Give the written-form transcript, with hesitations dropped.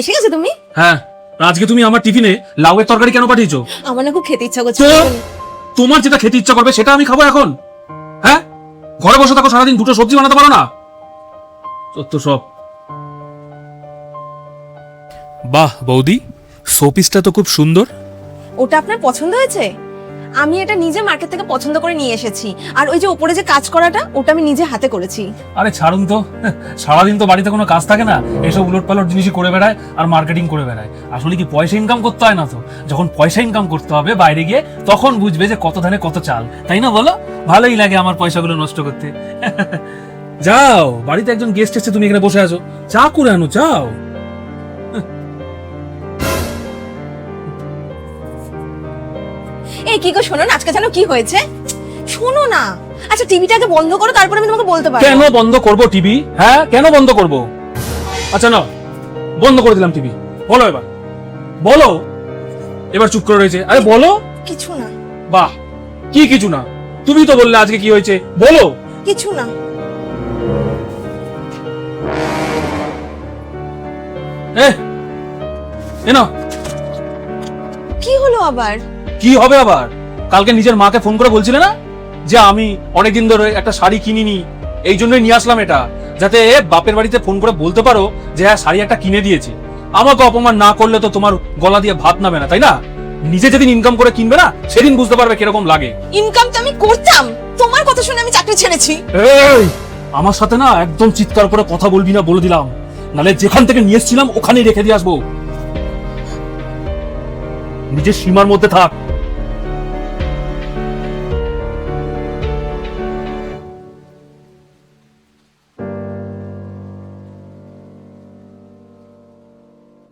এসে গেছে তুমি? হ্যাঁ, আজকে তুমি আমার টিফিনে লাউয়ের তরকারি কেন পাঠিয়েছো? আমার না খুব খেতে ইচ্ছা করছে। তোমার যেটা খেতে ইচ্ছা করবে সেটা আমি খাবো এখন? হ্যাঁ, ঘরে বসে থাকো সারাদিন, দুটো সবজি বানাতে পারো না? সত্য সব। বাহ বৌদি, শোপিসটা তো খুব সুন্দর। ওটা আপনার পছন্দ হয়েছে? আমি এটা নিজে মার্কেট থেকে পছন্দ করে নিয়ে এসেছি। আর ওই যে উপরে যে কাজ করাটা, ওটা আমি নিজে হাতে করেছি। আরে ছাড়ুন তো, সারাদিন তো বাড়িতে কোনো কাজ থাকে না, এসব উলট পালট জিনিসই করে বেড়ায় আর মার্কেটিং করে বেড়ায়। আসলে কি পয়সা ইনকাম করতে হয় না তো? যখন পয়সা ইনকাম করতে হবে বাইরে গিয়ে, তখন বুঝবে যে কত ধানে কত চাল, তাই না বলো? ভালোই লাগে আমার পয়সাগুলো নষ্ট করতে। যাও, বাড়িতে একজন গেস্ট এসেছে, তুমি এখানে বসে আছো, চা করে আনো, যাও। এই কি গো, শোনো না, আজকে জানো কি হয়েছে? শোনো না। আচ্ছা টিভিটাকে বন্ধ করো, তারপরে আমি তোমাকে বলতে পারবো। কেন বন্ধ করবো টিভি? হ্যাঁ, কেন বন্ধ করবো? আচ্ছা না, বন্ধ করে দিলাম টিভি। বলো এবার, বলো। এবার চুপ করে রয়েছে। আরে বলো। কিছু না। বাহ, কি কিছু না? তুমি তো বললে আজকে কি হয়েছে, বলো। কিছু না। না, কি হলো আবার? কি হবে আবার? কালকে নিজের মাকে ফোন করে বলছিলে না যে আমি অনেকদিন ধরে একটা শাড়ি কিনিনি, এই জন্যই নিয়ে আসলাম এটা, যাতে বাপের বাড়িতে ফোন করে বলতে পারো যে হ্যাঁ শাড়ি একটা কিনে দিয়েছি। আমাকে অপমান না করলে তো তোমার গলা দিয়ে ভাত নামে না, তাই না? নিজে যেদিন ইনকাম করে কিনবে না, সেদিন বুঝতে পারবে কিরকম লাগে। ইনকাম তো আমি করতাম, তোমার কথা শুনে আমি চাকরি ছেড়েছি। এই, আমার সাথে না একদম চিৎকার করে কথা বলবি না, বলে দিলাম, নালে যেখান থেকে নিয়ে এসেছিলাম ওখানেই রেখে দিয়ে আসবো। নিজের সীমার মধ্যে থাক।